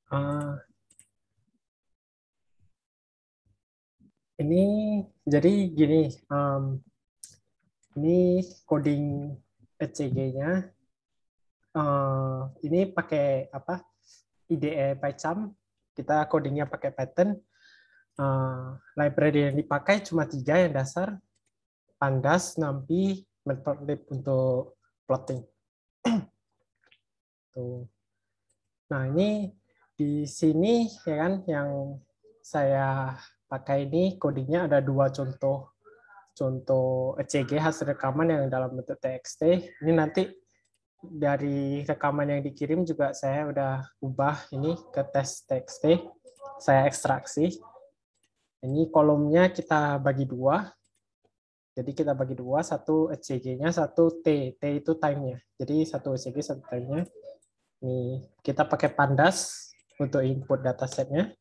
Ah, ini jadi gini, ini coding ECG-nya. Ini pakai apa? IDE PyCharm. Kita codingnya pakai Python. Library yang dipakai cuma 3 yang dasar: Pandas, NumPy, Matplotlib untuk plotting. Tuh. Nah, ini di sini ya kan yang saya pakai ini codingnya ada 2 contoh ECG hasil rekaman yang dalam bentuk TXT. Ini nanti dari rekaman yang dikirim juga saya udah ubah ini ke tes TXT. Saya ekstraksi. Ini kolomnya kita bagi 2. Jadi kita bagi 2, satu ECG-nya, satu T. T itu time-nya. Jadi satu ECG, satu time-nya. Ini kita pakai Pandas untuk input datasetnya.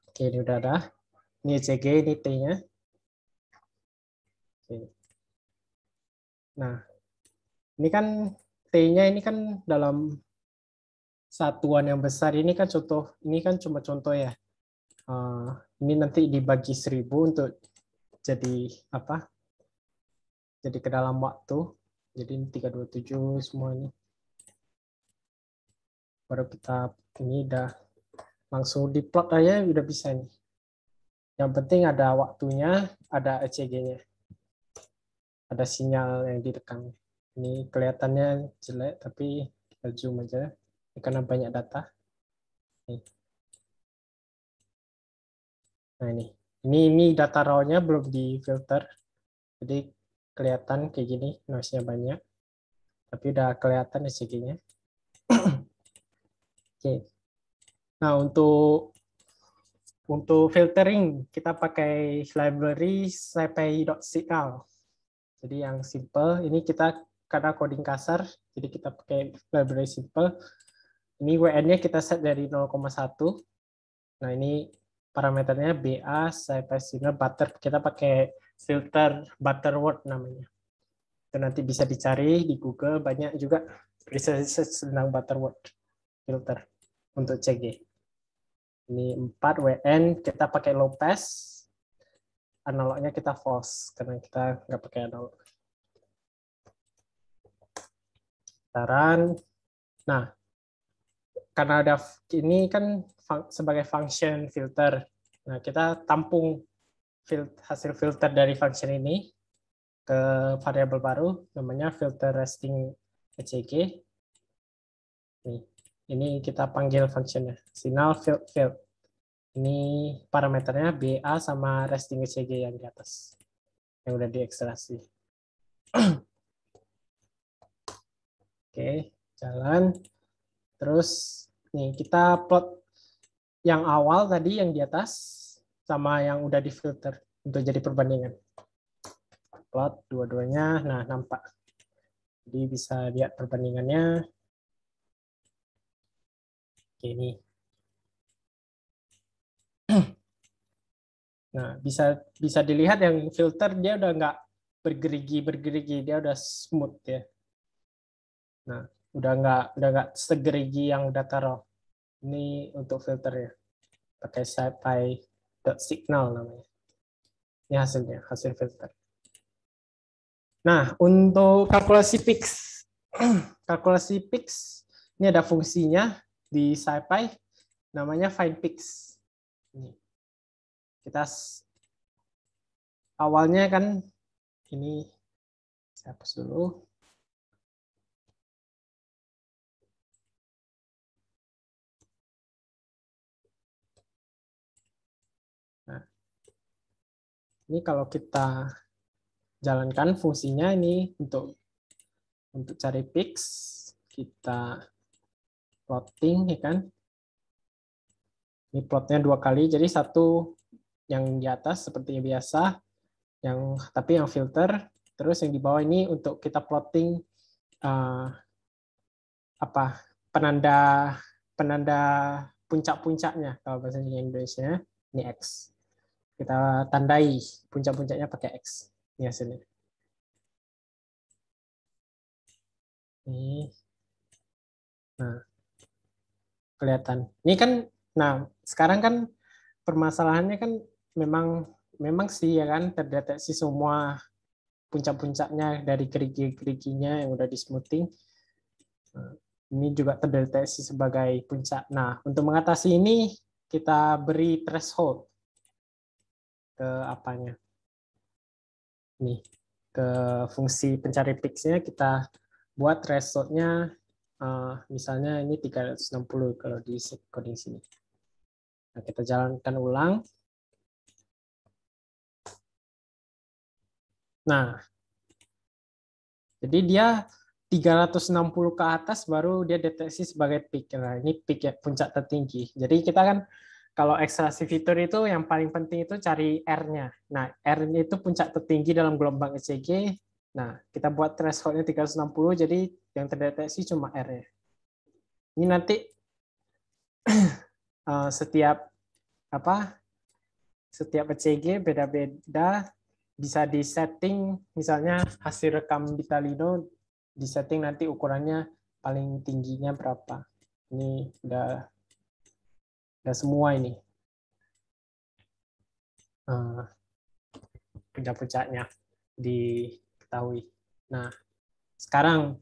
Oke, ini udah ada. Ini ECG, ini T-nya. Nah, ini kan T-nya ini kan dalam satuan yang besar. Ini kan contoh, ini kan cuma contoh ya. Ini nanti dibagi 1000 untuk jadi apa? Jadi ke dalam waktu. Jadi ini 327 semua ini. Baru kita ini udah langsung diplot aja udah bisa nih. Yang penting ada waktunya, ada ECG-nya. Ada sinyal yang direkam. Ini kelihatannya jelek tapi kita zoom aja karena banyak data. Nah ini data raw-nya belum difilter, jadi kelihatan kayak gini, noise-nya banyak, tapi udah kelihatan ECG-nya. Oke. Nah untuk filtering kita pakai library scipy.signal. Jadi yang simple, ini kita karena coding kasar, jadi kita pakai library simple. Ini WN-nya kita set dari 0,1. Nah, ini parameternya BA, scipy butter. Kita pakai filter Butterworth namanya. Itu nanti bisa dicari di Google, banyak juga research tentang Butterworth filter untuk CG. Ini 4 WN, kita pakai low pass, analognya kita false karena kita nggak pakai analog. Saran. Nah, karena ada ini kan sebagai function filter. Nah, kita tampung hasil filter dari function ini ke variabel baru namanya filter resting ECG. Ini kita panggil functionnya signal field. Ini parameternya BA sama resting ECG yang di atas yang udah diekstraksi. Oke, jalan. Terus nih kita plot yang awal tadi yang di atas sama yang udah difilter untuk jadi perbandingan. Plot dua-duanya, nah nampak. Jadi bisa lihat perbandingannya. Oke, ini. Nah, bisa dilihat yang filter dia udah nggak bergerigi, dia udah smooth ya. Nah, udah nggak segerigi yang data raw. Ini untuk filternya. Pakai scipy.signal namanya. Ini hasilnya, hasil filter. Nah, untuk kalkulasi pix. Kalkulasi pix ini ada fungsinya di scipy namanya find pix. Ini. Kita awalnya kan ini saya hapus dulu. Nah, ini kalau kita jalankan fungsinya ini untuk cari pix, kita plotting ya kan. Ini plotnya 2 kali, jadi satu yang di atas seperti biasa, tapi yang filter, terus yang di bawah ini untuk kita plotting apa penanda penanda puncak-puncaknya kalau bahasa Indonesia ini X. Kita tandai puncak-puncaknya pakai X. Ini hasilnya. Ini. Nah, kelihatan. Ini kan, nah sekarang kan permasalahannya kan memang sih ya kan terdeteksi semua puncak-puncaknya dari gerigi-geriginya yang udah di smoothing. Nah, ini juga terdeteksi sebagai puncak. Nah, untuk mengatasi ini kita beri threshold ke apanya? Nih, ke fungsi pencari peaks-nya kita buat threshold-nya misalnya ini 360 kalau di coding sini. Nah, kita jalankan ulang. Nah, jadi dia 360 ke atas baru dia deteksi sebagai peak. Nah, ini peak ya, puncak tertinggi. Jadi kita kan kalau ekstraksi fitur itu yang paling penting itu cari R-nya. Nah, R-nya itu puncak tertinggi dalam gelombang ECG. Nah, kita buat threshold-nya 360, jadi yang terdeteksi cuma R-nya. Ini nanti setiap ECG beda-beda, bisa disetting, misalnya hasil rekam Vitalino disetting nanti ukurannya paling tingginya berapa. Ini udah semua ini puncak-puncaknya diketahui. Nah, sekarang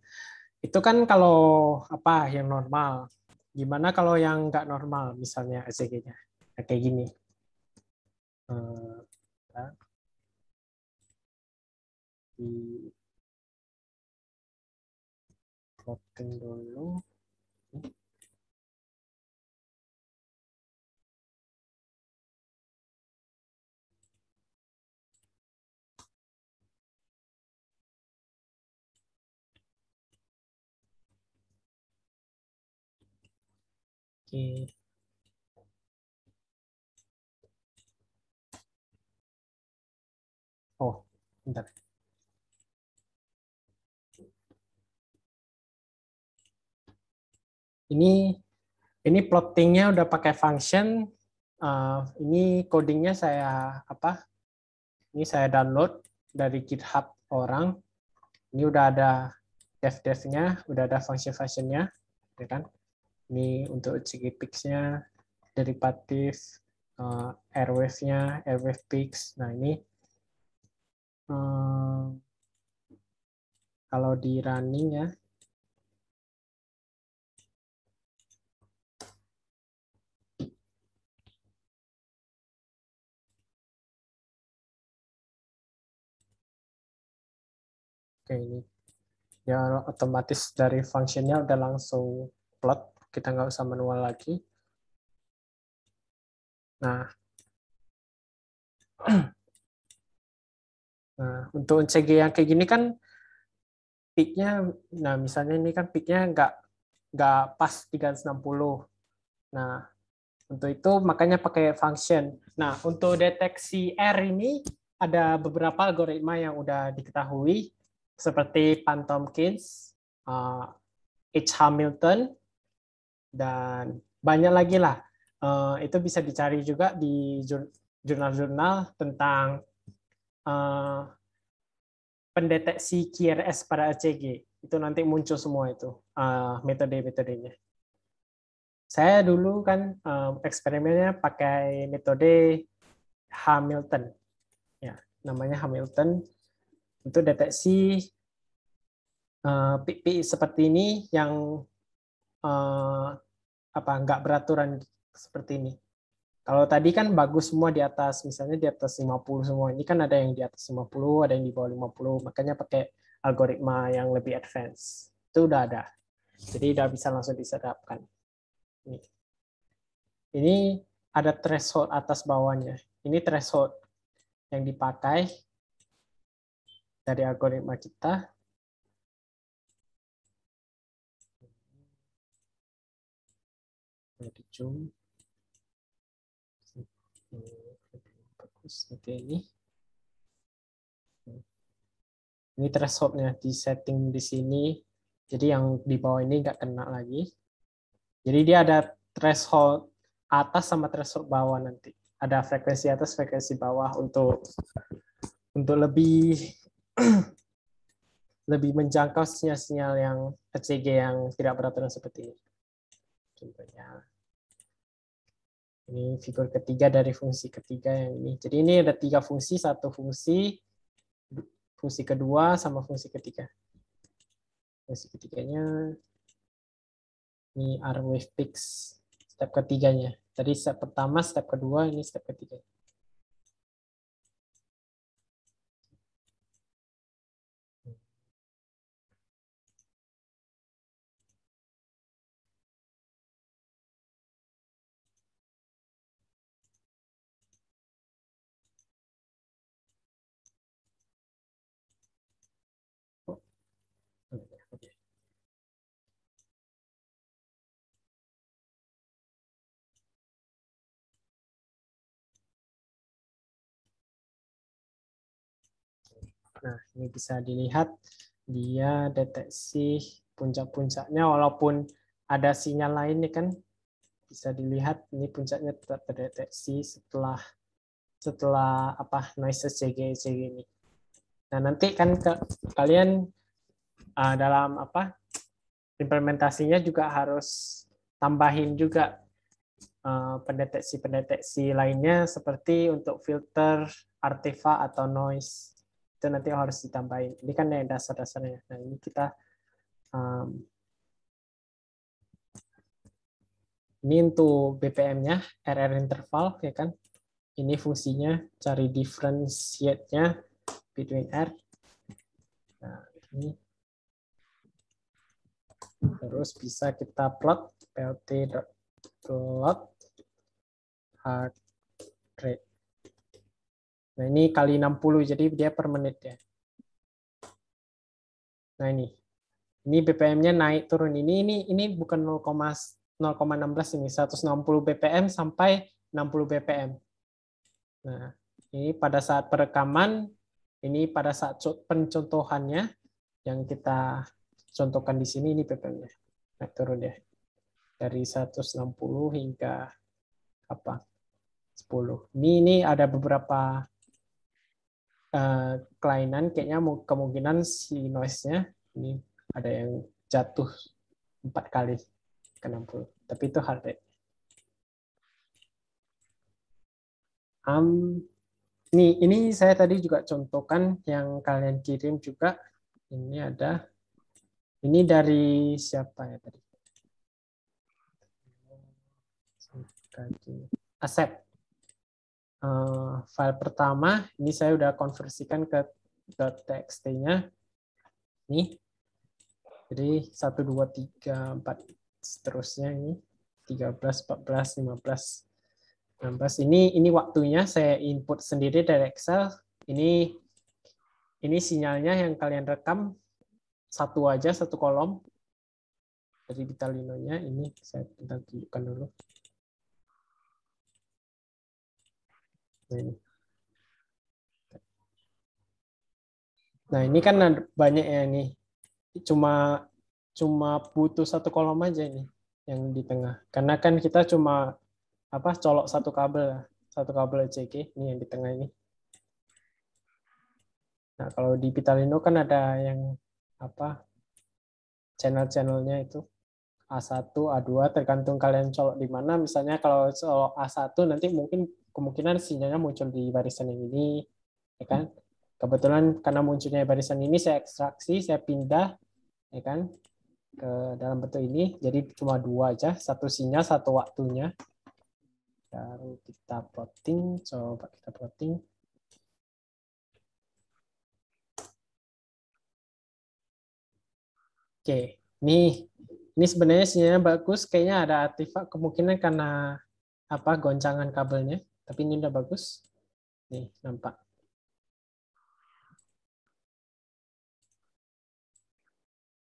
itu kan kalau yang normal. Gimana kalau yang nggak normal, misalnya ECG-nya kayak gini. Di plotting dulu. Oke. Oh, bentar. Ini plottingnya udah pakai function. Ini codingnya saya Ini saya download dari GitHub orang. Ini udah ada dev-devnya, udah ada function-functionnya, ya kan? Ini untuk CGPix-nya, derivatif, airwave-nya, airwave peaks. Nah ini kalau di running ya, oke ini ya otomatis dari functionnya udah langsung plot, kita nggak usah manual lagi. Nah, untuk CG yang kayak gini kan peak-nya, nah misalnya ini kan peak-nya nggak pas 360. Nah, untuk itu makanya pakai function. Nah, untuk deteksi R ini ada beberapa algoritma yang udah diketahui seperti Pan-Tompkins, H. Hamilton, dan banyak lagi lah. Itu bisa dicari juga di jurnal-jurnal tentang pendeteksi QRS pada ECG. Itu nanti muncul semua itu metode-metodenya. Saya dulu kan eksperimennya pakai metode Hamilton, ya namanya Hamilton. Untuk deteksi peak seperti ini yang nggak beraturan seperti ini. Kalau tadi kan bagus semua di atas, misalnya di atas 50 semua. Ini kan ada yang di atas 50, ada yang di bawah 50. Makanya pakai algoritma yang lebih advance. Itu udah ada. Jadi udah bisa langsung disetapkan. Ini ada threshold atas bawahnya. Ini threshold yang dipakai dari algoritma kita. Di zoom. Bagus. Oke, ini. Ini thresholdnya di setting di sini. Jadi yang di bawah ini nggak kena lagi. Jadi dia ada threshold atas sama threshold bawah nanti. Ada frekuensi atas, frekuensi bawah untuk lebih lebih menjangkau sinyal-sinyal yang ECG yang tidak beraturan seperti ini. Contohnya. Ini figur ketiga dari fungsi ketiga yang ini. Jadi ini ada 3 fungsi, satu fungsi, fungsi kedua, sama fungsi ketiga. Fungsi ketiganya ini rWavePix, step ketiganya. Tadi step pertama, step kedua, ini step ketiga. Nah, ini bisa dilihat dia deteksi puncak-puncaknya walaupun ada sinyal lain nih kan, bisa dilihat ini puncaknya tetap terdeteksi setelah apa noise CG ini. Nah, nanti kan kalian dalam apa implementasinya juga harus tambahin juga pendeteksi-pendeteksi lainnya seperti untuk filter artefak atau noise. Itu nanti harus ditambahin. Ini kan yang dasar-dasarnya. Nah, ini kita ini untuk BPM-nya RR interval ya kan. Ini fungsinya cari differentiate-nya between R. Nah, ini terus bisa kita plot plt.plot heart rate. Nah, ini kali 60, jadi dia per menit ya. Nah, ini BPM-nya naik turun. Ini bukan 0,16 ini, 160 BPM sampai 60 BPM. Nah, ini pada saat perekaman, ini pada saat pencontohannya yang kita contohkan di sini, ini BPM-nya naik turun ya. Dari 160 hingga apa? 10. Ini ada beberapa kelainan, kayaknya kemungkinan si noise-nya ini ada yang jatuh 4 kali ke 60. Tapi itu heart rate. Ini saya tadi juga contohkan yang kalian kirim juga. Ini ada. Ini dari siapa ya tadi? Asep. File pertama ini saya udah konversikan ke .txt-nya. Ini. Jadi 1, 2, 3, 4 seterusnya ini 13, 14, 15, 16. Ini waktunya saya input sendiri dari Excel. Ini sinyalnya yang kalian rekam satu aja, satu kolom dari Vitalino-nya. Ini saya tunjukkan dulu. Nah, ini kan banyak ya nih. Cuma butuh satu kolom aja ini yang di tengah. Karena kan kita cuma colok satu kabel CG ini yang di tengah ini. Nah, kalau di Vitalino kan ada yang channel-channelnya itu A1, A2 tergantung kalian colok di mana. Misalnya kalau colok A1 nanti mungkin kemungkinan sinyalnya muncul di barisan yang ini, ya kan? Kebetulan karena munculnya barisan ini saya ekstraksi, saya pindah, ya kan, ke dalam bentuk ini. Jadi cuma 2 aja, satu sinyal, satu waktunya. Baru kita plotting, coba kita plotting. Oke, ini sebenarnya sinyalnya bagus, kayaknya ada artefak kemungkinan karena goncangan kabelnya, tapi ini udah bagus. Nih, nampak.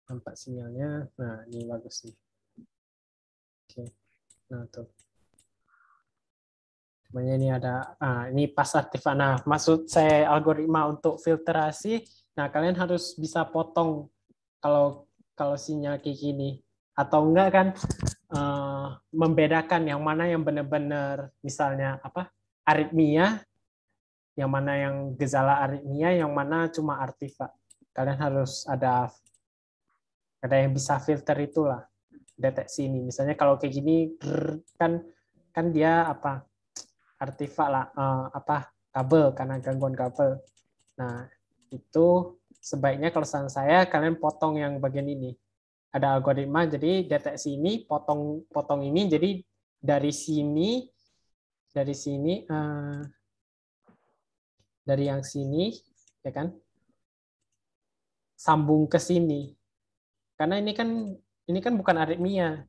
Nampak sinyalnya. Nah, ini bagus nih. Oke. Nah, tuh. Sebenarnya ini ada ini pas artefak. Nah, maksud saya algoritma untuk filterasi. Nah, kalian harus bisa potong kalau sinyal kayak gini. Atau enggak kan membedakan yang mana yang benar-benar misalnya aritmia, yang mana yang gejala aritmia, yang mana cuma artefak. Kalian harus ada yang bisa filter itulah, deteksi ini. Misalnya kalau kayak gini kan kan dia apa artefak lah, apa kabel karena gangguan kabel. Nah, itu sebaiknya kalau saran saya kalian potong yang bagian ini. Ada algoritma, jadi deteksi ini potong ini, jadi dari sini dari yang sini ya kan sambung ke sini. Karena ini kan bukan aritmia.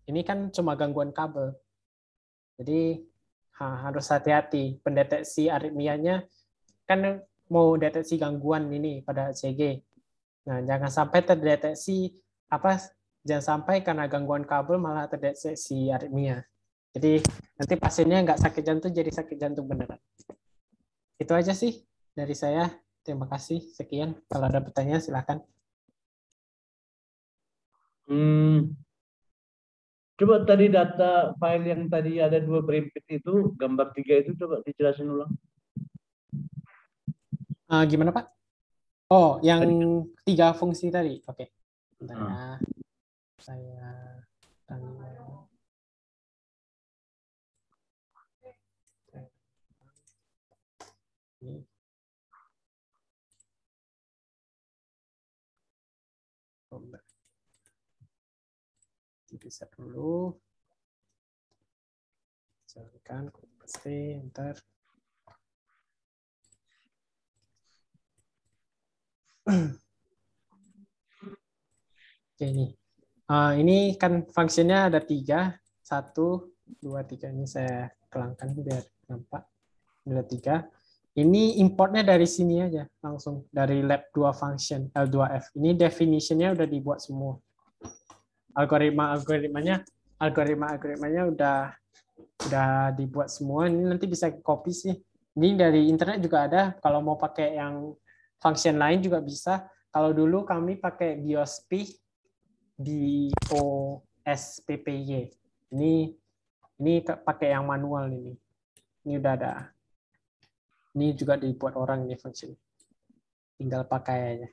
Ini kan cuma gangguan kabel. Jadi harus hati-hati pendeteksi aritmianya kan mau deteksi gangguan ini pada ECG. Nah, jangan sampai terdeteksi jangan sampai karena gangguan kabel malah terdeteksi aritmia. Jadi nanti pasiennya nggak sakit jantung jadi sakit jantung beneran. Itu aja sih dari saya. Terima kasih. Sekian. Kalau ada pertanyaan silakan. Coba tadi data file yang tadi ada 2 berimpit itu, gambar 3 itu coba dijelasin ulang. Gimana Pak? Oh, yang 3 fungsi tadi. Oke. Bentar ya. Saya ini. Bisa dulu. Jalankan, pasti ntar. Oke, ini kan fungsinya ada 3. 1, 2, 3. Ini saya kelangkan biar nampak. Ada 3. Ini importnya dari sini aja, langsung dari lab 2 function, L2F. Ini definitionnya udah dibuat semua. Algoritmanya udah dibuat semua. Ini nanti bisa copy sih. Ini dari internet juga ada. Kalau mau pakai yang function lain juga bisa. Kalau dulu kami pakai BIOSP BOSPPY. Ini pakai yang manual ini. Ini udah ada. Ini juga dibuat orang ini function. Tinggal pakai aja.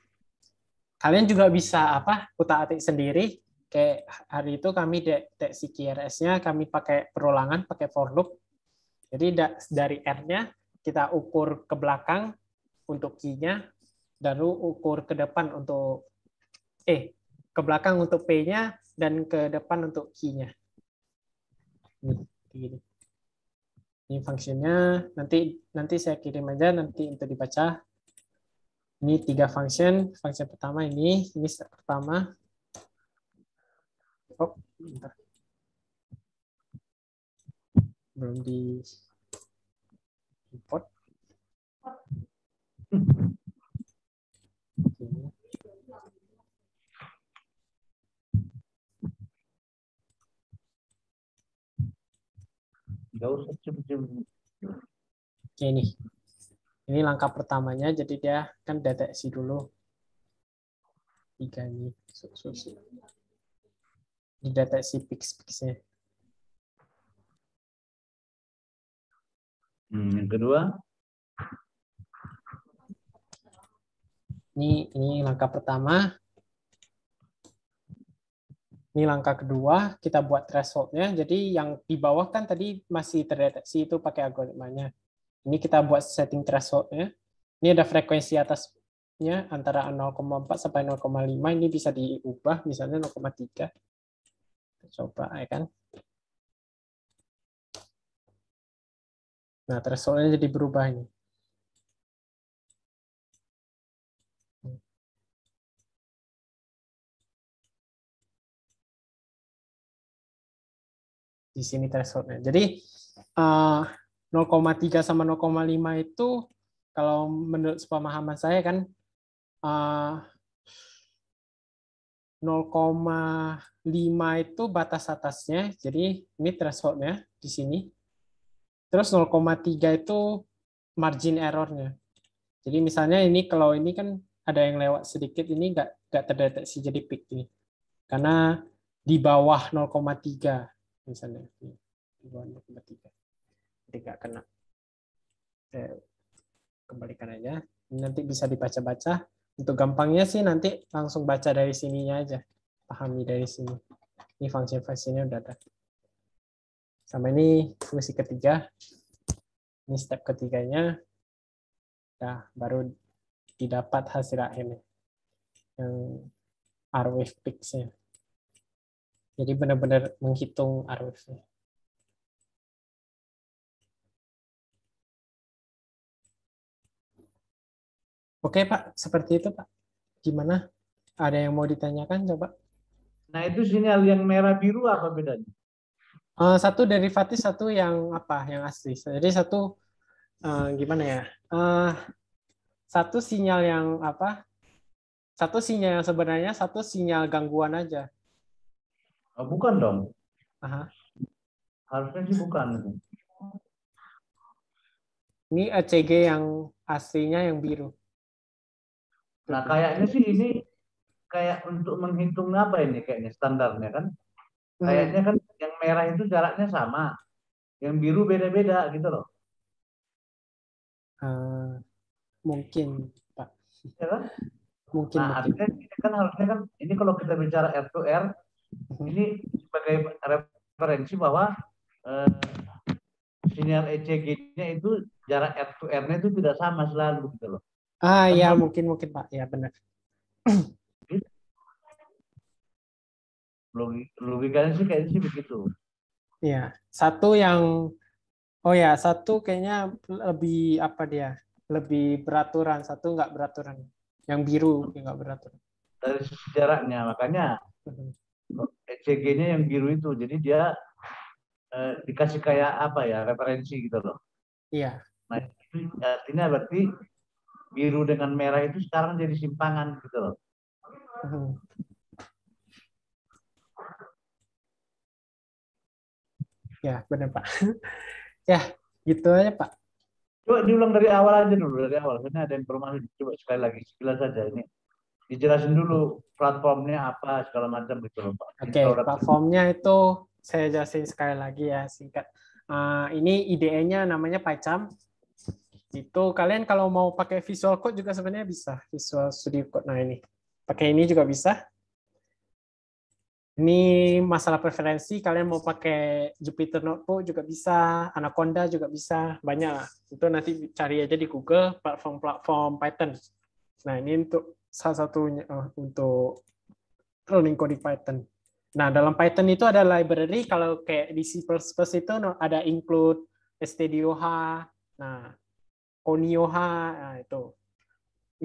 Kalian juga bisa utak-atik sendiri. Kayak hari itu kami deteksi QRS-nya kami pakai perulangan, pakai for loop. Jadi dari R-nya kita ukur ke belakang untuk Q-nya, lalu ukur ke depan untuk ke belakang untuk P-nya dan ke depan untuk Q-nya. Ini fungsinya, nanti saya kirim aja nanti untuk dibaca. Ini 3 function. Function pertama ini step pertama. Oh, bentar. Belum di import. Oke, ini langkah pertamanya, jadi dia kan deteksi dulu 3 ini dideteksi pix-pixnya. Yang kedua, ini langkah pertama. Ini langkah kedua, kita buat threshold-nya. Jadi yang di bawah kan tadi masih terdeteksi itu pakai algoritmanya. Ini kita buat setting threshold-nya. Ini ada frekuensi atasnya antara 0,4 sampai 0,5. Ini bisa diubah, misalnya 0,3. Coba ya kan. Nah, threshold-nya jadi berubah ini. Di sini threshold-nya. Jadi 0,3 sama 0,5 itu kalau menurut pemahaman saya kan 0,5 itu batas atasnya. Jadi ini threshold-nya di sini. Terus 0,3 itu margin error-nya. Jadi misalnya ini kalau ini kan ada yang lewat sedikit, ini nggak terdeteksi jadi peak ini. Karena di bawah 0,3 misalnya. Di bawah 0,3. Jadi nggak kena. Kembalikan aja. Ini nanti bisa dibaca-baca. Untuk gampangnya sih nanti langsung baca dari sininya aja. Pahami dari sini. Ini function-fungsinya udah ada. Sama ini fungsi ketiga. Ini step ketiganya. Nah, baru didapat hasil akhirnya. Yang R-wave peaks-nya. Jadi benar-benar menghitung R-wave-nya. Oke, Pak. Seperti itu, Pak. Gimana? Ada yang mau ditanyakan? Coba. Nah, itu sinyal yang merah biru apa bedanya? Satu derivatif, satu yang apa? Yang asli. Jadi satu gimana ya? Satu sinyal yang apa? Satu sinyal yang sebenarnya satu sinyal gangguan aja. Oh, bukan dong. Aha. Harusnya sih bukan. Ini ECG yang aslinya yang biru. Nah, kayaknya sih ini kayak untuk menghitung apa ini kayaknya standarnya kan? Kayaknya Hmm, kan yang merah itu jaraknya sama, yang biru beda-beda gitu loh. eh, mungkin, Pak. Ya kan? Mungkin, Nah, mungkin. artinya ini kan harusnya kan ini kalau kita bicara R to R, Mhm. ini sebagai referensi bahwa eh, sinyal ECG-nya itu jarak R to R-nya itu tidak sama selalu gitu loh. Kan Ya, harus mungkin, Pak. Ya, benar. gitu. Logikanya sih kayaknya sih begitu. Ya, satu yang, oh ya, satu kayaknya lebih apa dia? Lebih beraturan, satu nggak beraturan. Yang biru yang nggak beraturan. Dari sisi jaraknya, makanya Mhm. ECG-nya yang biru itu. Jadi dia dikasih kayak apa ya, referensi gitu loh. Iya. Nah, itu artinya berarti biru dengan merah itu sekarang jadi simpangan gitu loh. Mhm. Ya, benar, Pak. Ya, gitu aja, Pak. Coba diulang dari awal aja dulu, dari awal. Karena ada informasi, coba sekali lagi, sekilas saja ini. Dijelasin dulu platformnya apa, segala macam gitu loh, Pak. Oke, Introduction. platformnya itu saya jelasin sekali lagi ya, singkat. Ini IDE-nya namanya PyCharm. Itu kalian kalau mau pakai Visual Code juga sebenarnya bisa, Visual Studio Code. Nah, ini. Pakai ini juga bisa. Ini masalah preferensi, kalian mau pakai Jupyter Notebook juga bisa, Anaconda juga bisa, banyak lah. Itu nanti cari aja di Google platform-platform Python. Nah, ini untuk salah satunya untuk running code di Python. Nah, dalam Python itu ada library, kalau kayak di C++ itu ada include, stdoh, nah, conioh, nah itu.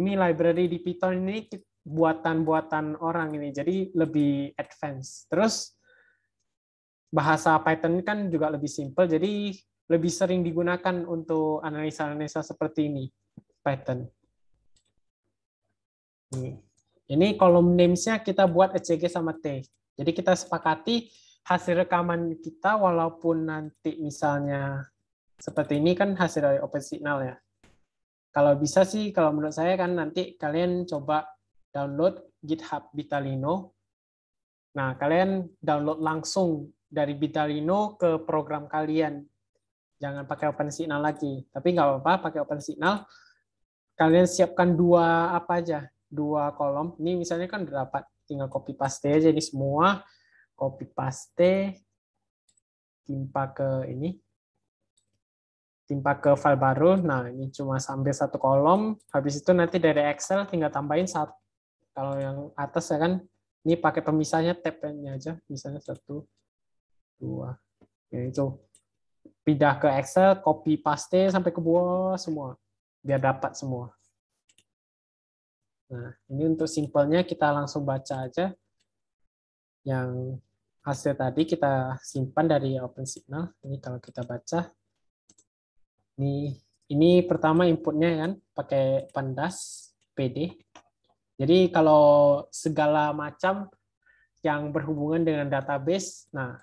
Ini library di Python ini buatan-buatan orang ini, jadi lebih advance. Terus bahasa Python kan juga lebih simple, jadi lebih sering digunakan untuk analisa-analisa seperti ini, Python. Ini kolom names-nya kita buat ECG sama T. Jadi kita sepakati hasil rekaman kita walaupun nanti misalnya seperti ini kan hasil dari OpenSignal ya. Kalau bisa sih, kalau menurut saya kan nanti kalian coba download GitHub Vitalino. Nah, kalian download langsung dari Vitalino ke program kalian. Jangan pakai OpenSignal lagi. Tapi nggak apa-apa, pakai OpenSignal. Kalian siapkan dua apa aja, dua kolom. Ini misalnya kan udah dapat, tinggal copy paste aja ini semua. Copy paste, timpa ke ini, timpa ke file baru. Nah, ini cuma sambil satu kolom. Habis itu nanti dari Excel tinggal tambahin satu. Kalau yang atas ya kan, ini pakai pemisahnya tab-nya aja. Misalnya satu, dua. Ya, itu pindah ke Excel, copy paste sampai ke bawah semua. Biar dapat semua. Nah, ini untuk simpelnya kita langsung baca aja. Yang hasil tadi kita simpan dari OpenSignal. Ini kalau kita baca. Ini pertama inputnya kan pakai pandas PD. Jadi kalau segala macam yang berhubungan dengan database, nah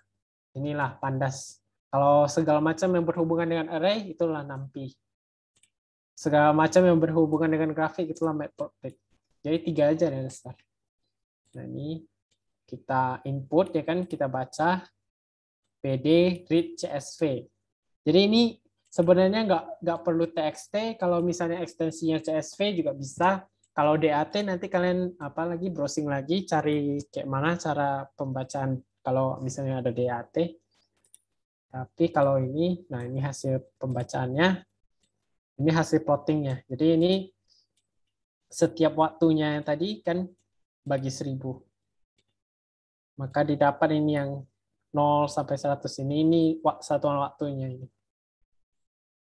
inilah pandas. Kalau segala macam yang berhubungan dengan array, itulah NumPy. Segala macam yang berhubungan dengan grafik, itulah Matplotlib. Jadi tiga aja dari start. Nah ini kita input ya kan, kita baca PD read CSV. Jadi ini sebenarnya nggak perlu TXT. Kalau misalnya ekstensinya CSV juga bisa. Kalau DAT nanti kalian apa lagi browsing lagi cari kayak mana cara pembacaan kalau misalnya ada DAT. Tapi kalau ini, nah ini hasil pembacaannya, ini hasil plottingnya. Jadi ini setiap waktunya yang tadi kan bagi 1000. Maka didapat ini yang 0 sampai 100 ini satuan waktunya ini.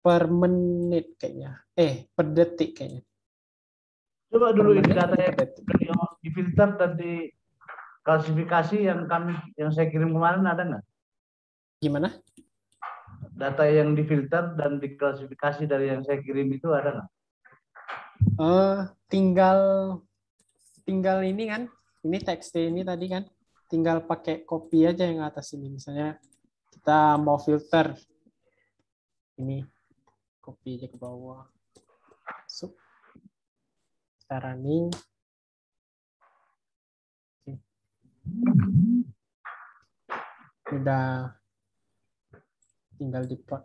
Per menit kayaknya. Per detik kayaknya. Coba Per dulu ini menit data atau per detik? yang difilter dan diklasifikasi yang saya kirim kemarin ada nggak? Gimana? Data yang difilter dan diklasifikasi dari yang saya kirim itu ada nggak? Tinggal ini kan. Ini teks ini tadi kan. Tinggal pakai copy aja yang atas ini. Misalnya kita mau filter. Ini copy aja ke bawah. Masuk. Kita running. Udah tinggal di plot.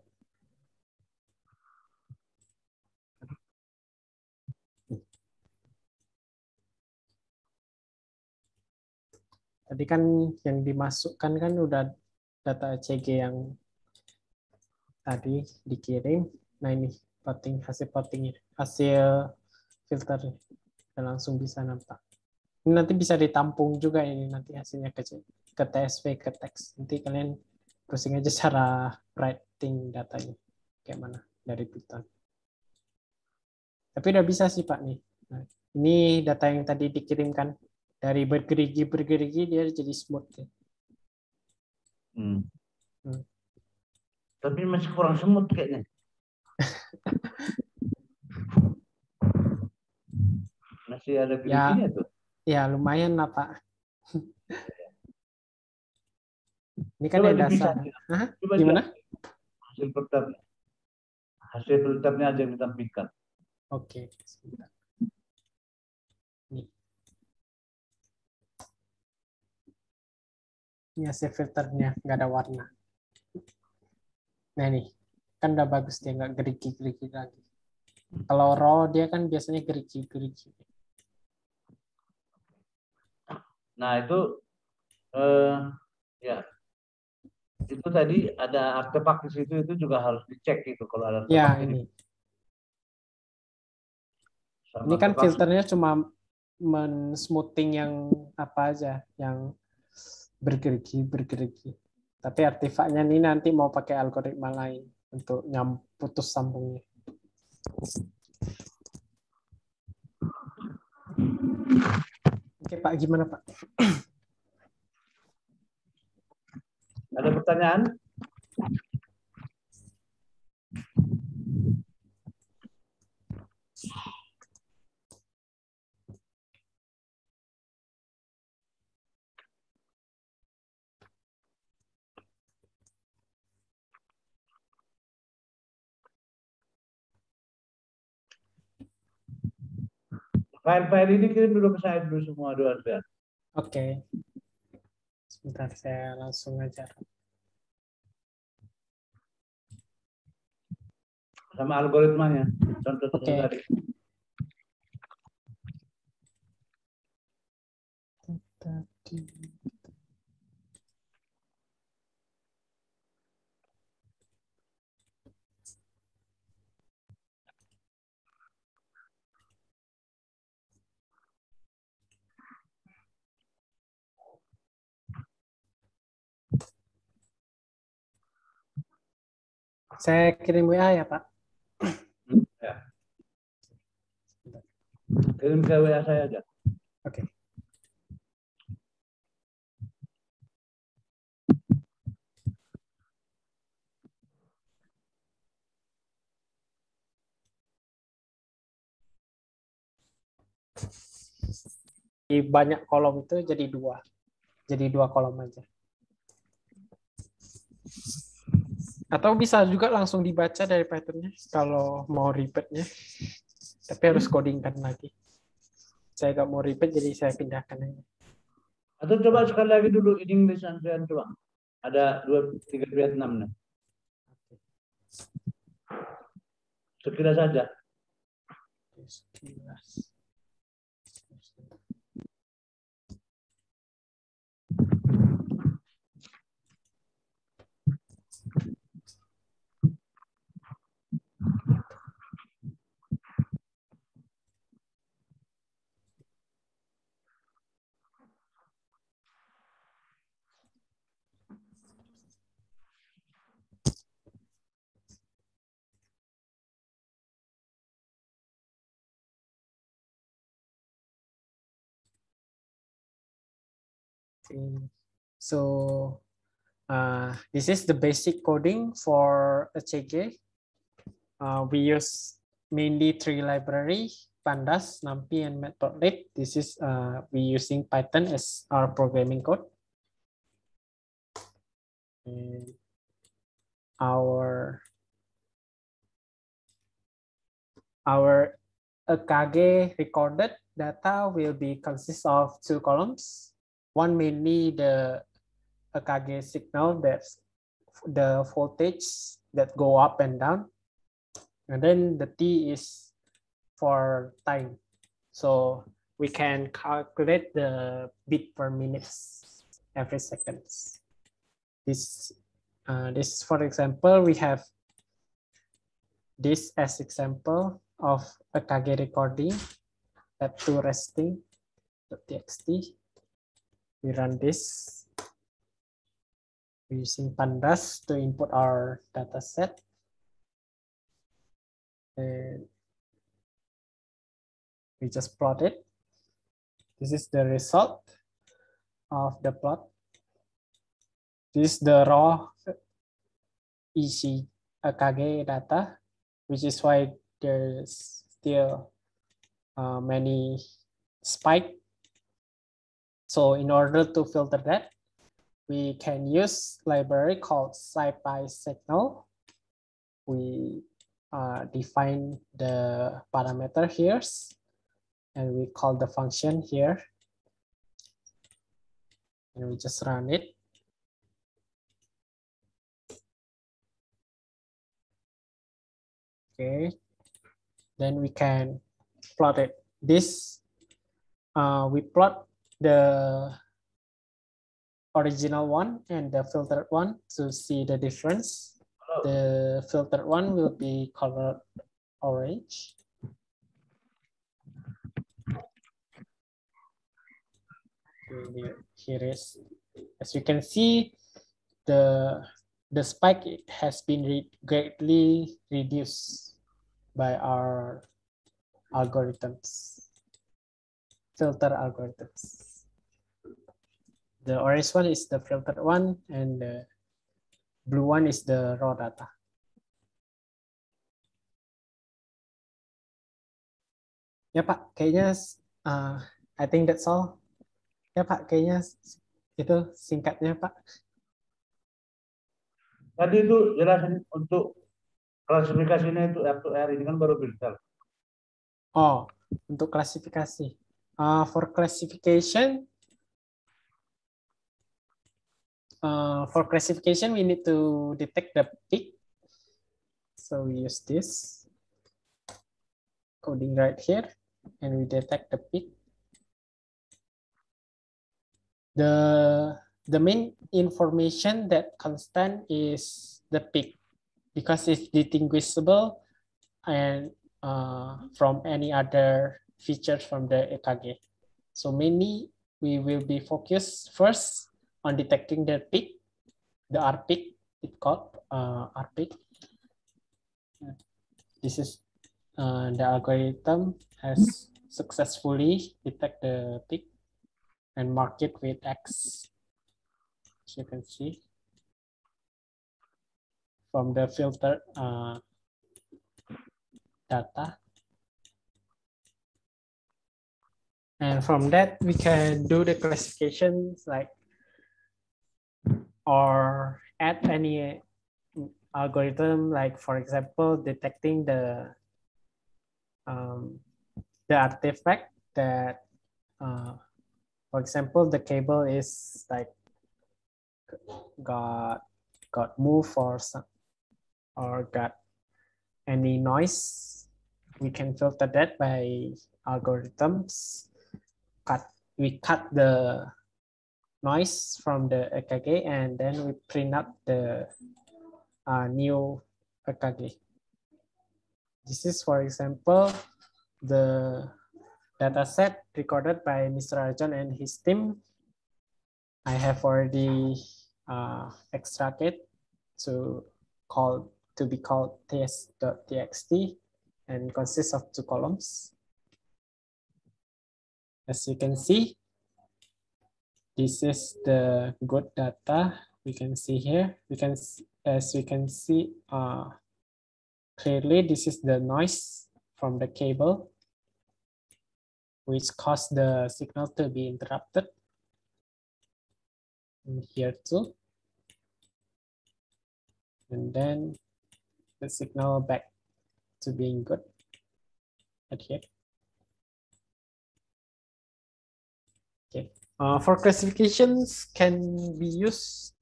Tadi kan yang dimasukkan kan udah data ECG yang tadi dikirim. Nah ini hasil plottingnya, hasil filter dan langsung bisa nampak. Ini nanti bisa ditampung juga ini nanti hasilnya ke TSV ke teks. Nanti kalian pusing aja cara writing datanya kayak mana dari Python. Tapi udah bisa sih Pak nih. Nah, ini data yang tadi dikirimkan dari bergerigi dia jadi smooth ya. Tapi masih kurang smooth kayaknya. Masih ada geriginya tuh. Ya lumayan lah Pak. Ini kan Coba yang dasar. Coba Gimana? Hasil filternya aja yang ditampilkan. Oke, sebentar. Ini hasil filternya, nggak ada warna. Nah ini, kan udah bagus dia, nggak gerigi-gerigi lagi. Kalau raw dia kan biasanya gerigi-gerigi. Nah itu, ya, itu tadi ada artefak di situ, itu juga harus dicek itu kalau ada Ya artefak ini. Sama Ini kan artefak. filternya cuma men-smoothing yang apa aja, yang bergerigi. Tapi artefaknya ini nanti mau pakai algoritma lain untuk putus sambungnya. Oke Pak, gimana Pak? Ada pertanyaan? File-file ini kirim dulu ke saya dulu semua dua. Oke. Sebentar saya langsung ajar. Sama algoritmanya. Contoh tadi. Saya kirim WA ya, Pak. Ya. Kirim ke WA saya aja. Oke. Di banyak kolom itu jadi dua kolom aja. Atau bisa juga langsung dibaca dari patternnya kalau mau repeatnya, tapi harus codingkan lagi. Saya nggak mau repeat jadi saya pindahkan aja. Atau coba sekali lagi dulu ini English antrian coba. Ada 2, 3 Vietnam nih. Sekilas saja. Sekilas. Okay. So this is the basic coding for HCG. We use mainly three library: Pandas, NumPy, and Matplotlib. This is we using Python as our programming code. And our EKG recorded data will be consist of two columns. One mainly the EKG signal, that's the voltage that go up and down, and then the T is for time. So we can calculate the bit per minute every seconds. This for example, we have this as example of EKG recording at to resting.txt. We run this using Pandas to input our data set. And we just plot it. This is the result of the plot. This is the raw EKG data, which is why there's still many spike. So in order to filter that, we can use library called SciPy signal. We define the parameter here, and we call the function here, and we just run it. Okay, then we can plot it. This we plot the original one and the filtered one to see the difference. The filtered one will be colored orange. Here is, as you can see, the spike has been greatly reduced by our algorithms, filter algorithms. The orange one is the filtered one, and the blue one is the raw data. Ya Pak, kayaknya I think that's all. Ya Pak, kayaknya itu singkatnya Pak. Tadi itu jelasin untuk klasifikasinya itu R2R ini kan baru filter. Oh, untuk klasifikasi. For classification, we need to detect the peak. So we use this coding right here, and we detect the peak. The main information that constant is the peak, because it's distinguishable and from any other features from the EKG. So mainly we will be focused first on detecting the peak, the R peak, it's called R peak. This is the algorithm has successfully detect the peak and mark it with X, as you can see from the filter data. And from that, we can do the classifications like, or add any algorithm, like for example, detecting the artifact that, for example, the cable is like got moved or some, or got any noise. We can filter that by algorithms. We cut the noise from the EKG, and then we print out the new EKG. This is, for example, the data set recorded by Mr. Arjan and his team. I have already extracted to be called test.txt, and consists of two columns. As you can see, This is the good data we can see here. As we can see clearly, this is the noise from the cable, which caused the signal to be interrupted. And here too. And then the signal back to being good at here. Okay. For classifications can be used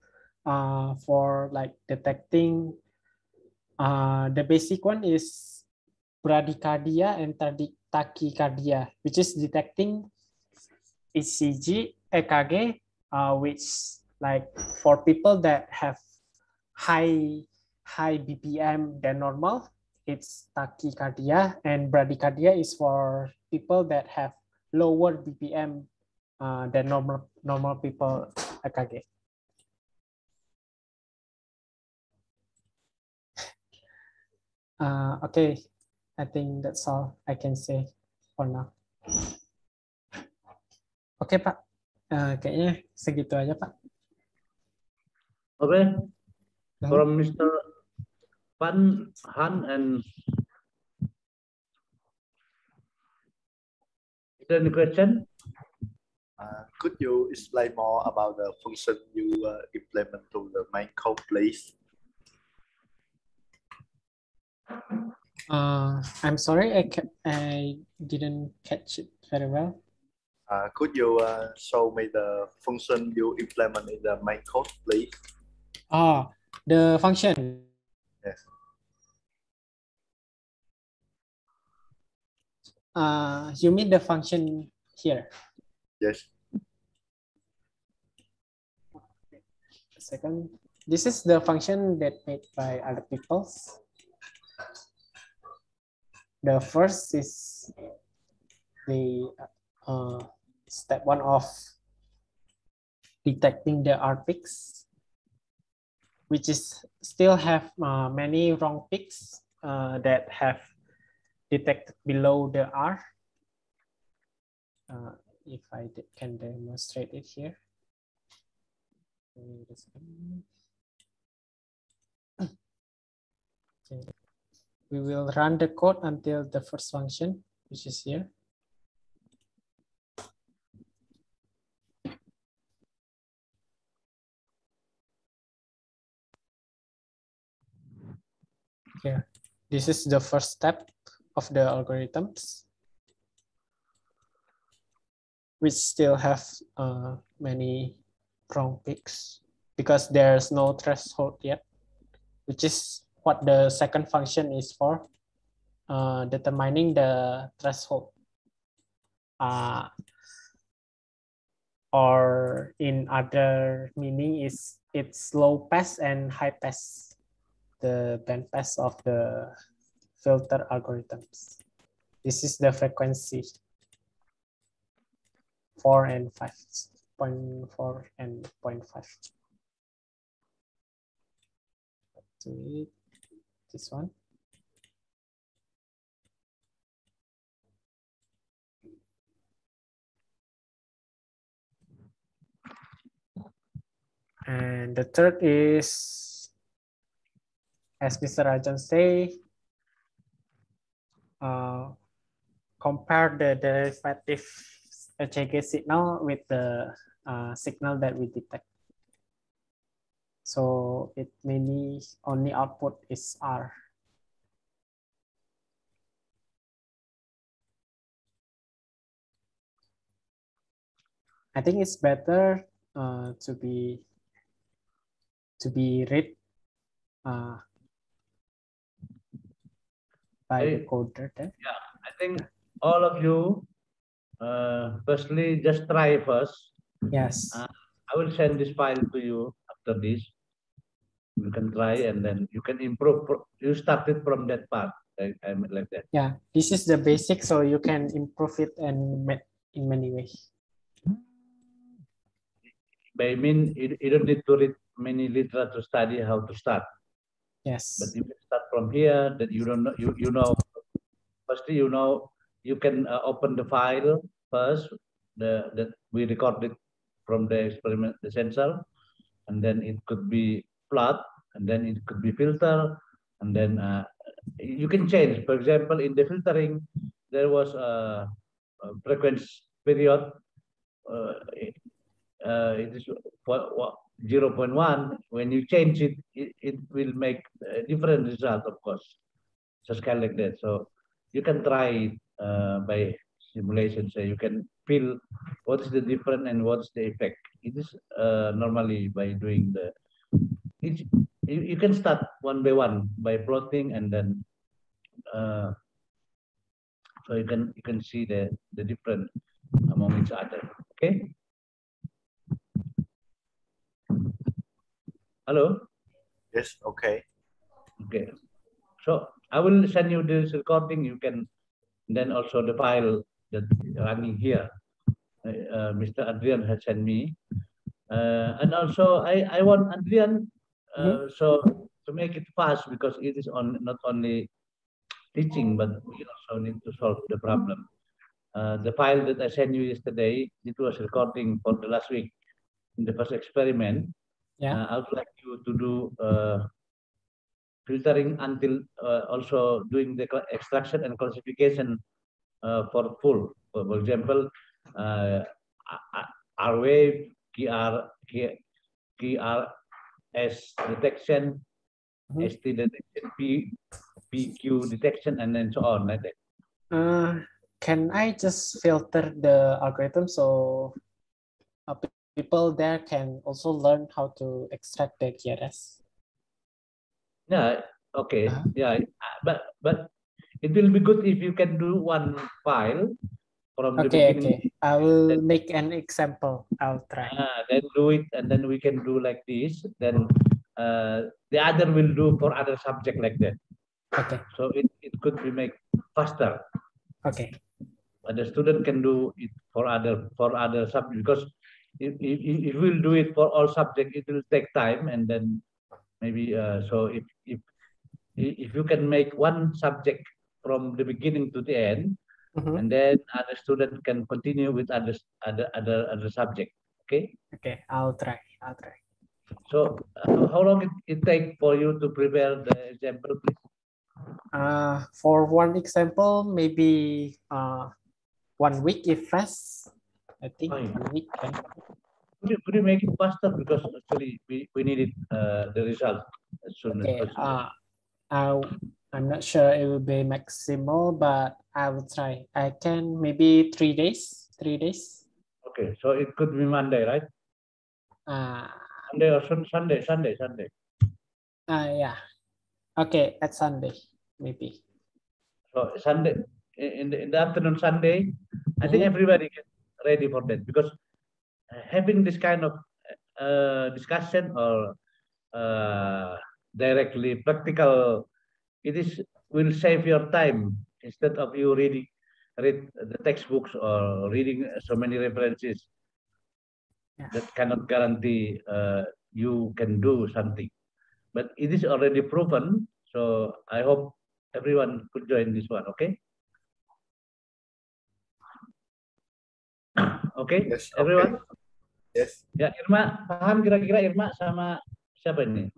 for like detecting. The basic one is bradycardia and tachycardia, which is detecting ECG, EKG, which like for people that have high BPM than normal, it's tachycardia, and bradycardia is for people that have lower BPM than normal people EKG. Okay, I think that's all I can say for now. Oke Pak, kayaknya segitu aja Pak. Okay, from Mr. Pan Han and is there any question? Could you explain more about the function you implement to the main code, please? I'm sorry, I didn't catch it very well. Could you show me the function you implement in the main code, please? Oh, the function. Yes. You mean the function here? Yes. A second. This is the function that made by other people. The first is the step one of detecting the R peaks, which is still have many wrong peaks that have detected below the R. If I can demonstrate it here. Okay. We will run the code until the first function, which is here. Here, this is the first step of the algorithms, which still have many wrong peaks because there's no threshold yet, which is what the second function is for, determining the threshold. Or in other meaning is it's low pass and high pass, the band pass of the filter algorithms. This is the frequency 4 and 5, 0.4 and 0.5. This one. And the third is, as Mr. Rajan say, compare the derivative ECG signal with the signal that we detect. So it mainly only output is R. I think it's better to be read by the coder. Yeah, I think all of you firstly just try first. Yes. I will send this file to you after this. You can try and then you can improve. You started from that part. Like that. Yeah, this is the basic, so you can improve it and in many ways. By mean, you don't need to read many literature to study how to start. Yes. But you can start from here. That you don't know. You know. Firstly, you know you can open the file first. That we recorded from the experiment, the sensor, and then it could be plot, and then it could be filter, and then you can change. For example, in the filtering, there was a frequency period. It is 0.1. When you change it, it will make a different result, of course. Just kind of like that. So you can try it by simulation. So you can feel what is the difference and what's the effect. It is normally by doing the. You can start one by one by plotting, and then so you can see the difference among each other. Okay. Hello. Yes. Okay. Okay. So I will send you this recording. You can then also the file that running here. Mr. Adrian has sent me, and also I want Adrian so to make it fast, because it is on not only teaching, but we also need to solve the problem. The file that I sent you yesterday, it was recording for the last week in the first experiment. Yeah. I would like you to do filtering until also doing the extraction and classification for full. For example, R wave, QRS detection, ST detection, PQ detection, and then so on like that. Can I just filter the algorithm so people there can also learn how to extract the QRS? Yeah. Okay. Yeah. But it will be good if you can do one file from the beginning. Okay. I will make an example. I'll try. Then do it, and then we can do like this. Then the other will do for other subject like that. Okay. So it could be make faster. Okay. But the student can do it for other subject, because if we'll do it for all subject, it will take time, and then maybe so if you can make one subject from the beginning to the end, and then other student can continue with other subject. Okay. Okay. I'll try. So how long it take for you to prepare the example, please? For one example, maybe 1 week if fast. I think 1 week. Right? Could you make it faster, because actually we needed the result as soon as possible. I'm not sure it will be maximal, but I will try. I can maybe 3 days. 3 days. Okay, so it could be Monday, right? Monday or Sunday. Yeah. Okay, at Sunday maybe. So Sunday in the afternoon Sunday, I think everybody get ready for that, because having this kind of discussion or directly practical, will save your time instead of you read the textbooks or reading so many references. That cannot guarantee you can do something, but it is already proven. So I hope everyone could join this one. Okay. Okay, Yes, everyone. Yes. Ya, Irma, paham kira-kira Irma sama siapa ini?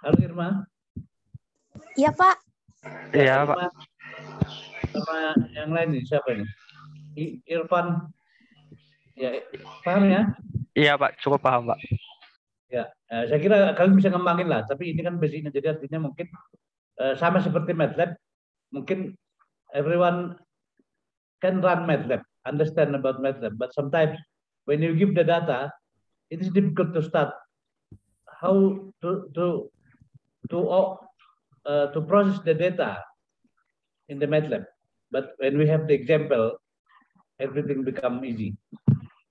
Halo Irma. Iya Pak. Iya Pak. Sama yang lain nih siapa nih? Irfan. Ya, paham ya? Iya Pak, cukup paham Pak. Ya, saya kira kalian bisa ngembangin lah. Tapi ini kan basicnya, jadi artinya mungkin sama seperti MATLAB. Mungkin everyone can run MATLAB, understand about MATLAB, but sometimes when you give the data, it is difficult to start how to process the data in the MATLAB. But when we have the example, everything become easy.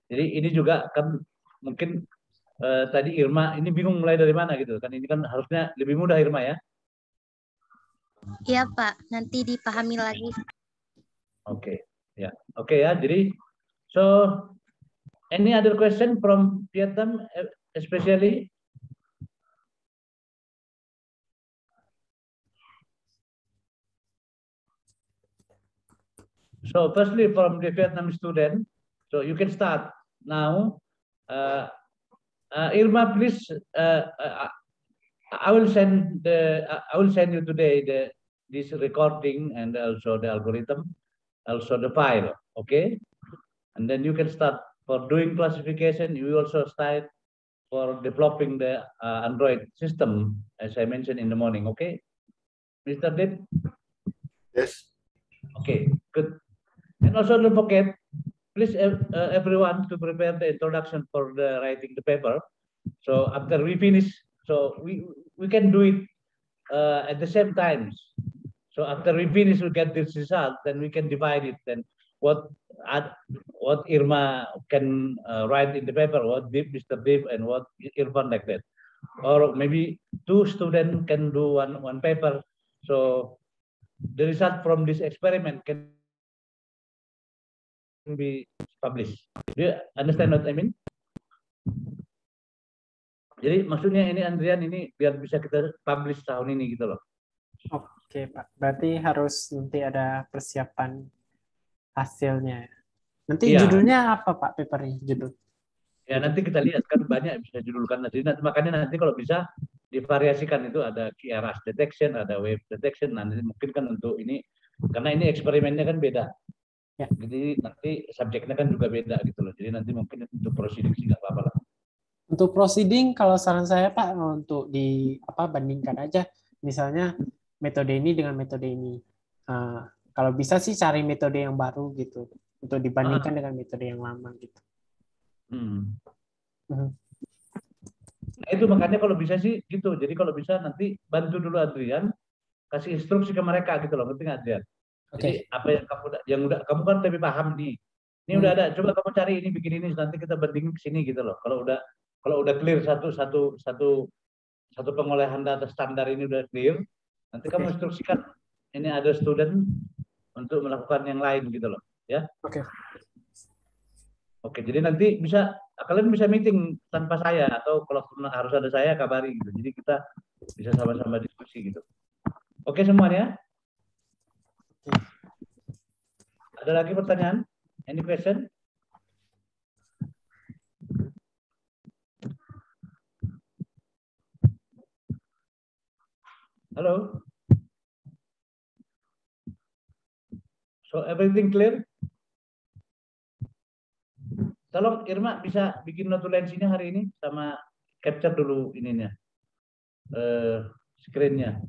Jadi ini juga kan mungkin tadi Irma ini bingung mulai dari mana gitu kan, ini kan harusnya lebih mudah Irma ya. Iya Pak, nanti dipahami lagi. Oke, ya. Oke ya, jadi so any other question from Vietnam especially? So firstly from the Vietnam student, so you can start now, Irma, please. I will send you today this recording and also the algorithm, also the file. Okay, and then you can start for doing classification. You also start for developing the Android system, as I mentioned in the morning. Okay, Mr. Deep? Yes. Okay, good. And also don't forget, please everyone to prepare the introduction for the writing the paper. So after we finish, so we can do it at the same time. So after we finish, we get this result, then we can divide it. Then what Irma can write in the paper, what Mr. Deep and what Irfan, like that. Or maybe 2 students can do one paper. So the result from this experiment can be published. Do you understand what I mean? Jadi maksudnya ini Andrian ini biar bisa kita publish tahun ini gitu loh. Oke, Pak. Berarti harus nanti ada persiapan hasilnya. Nanti Iya. judulnya apa, Pak, papernya? Judul? Ya nanti kita lihat kan banyak bisa judulkan nanti. Makanya nanti kalau bisa divariasikan, itu ada QRS detection, ada wave detection. Nanti mungkin kan untuk ini karena ini eksperimennya kan beda. Ya. Jadi nanti subjeknya kan juga beda gitu loh. Jadi nanti mungkin untuk proceeding sih nggak apa-apa lah. Untuk proceeding, kalau saran saya, Pak, untuk bandingkan aja. Misalnya metode ini dengan metode ini. Kalau bisa sih cari metode yang baru gitu. Untuk dibandingkan dengan metode yang lama gitu. Nah itu makanya kalau bisa sih gitu. Jadi kalau bisa nanti bantu dulu Adrian, kasih instruksi ke mereka gitu loh. Ngerti nggak Adrian? Jadi apa yang kamu kan lebih paham nih. Ini udah ada. Coba kamu cari ini, bikin ini. Nanti kita bandingin ke sini gitu loh. Kalau udah clear satu pengolahan data standar ini udah clear, nanti kamu instruksikan ini ada student untuk melakukan yang lain gitu loh, ya. Oke, jadi nanti kalian bisa meeting tanpa saya, atau kalau harus ada saya kabari gitu. Jadi kita bisa sama-sama diskusi gitu. Oke semuanya? Ada lagi pertanyaan? Any question? Halo? So everything clear? Tolong Irma bisa bikin notulensinya hari ini sama capture dulu ininya, screen-nya.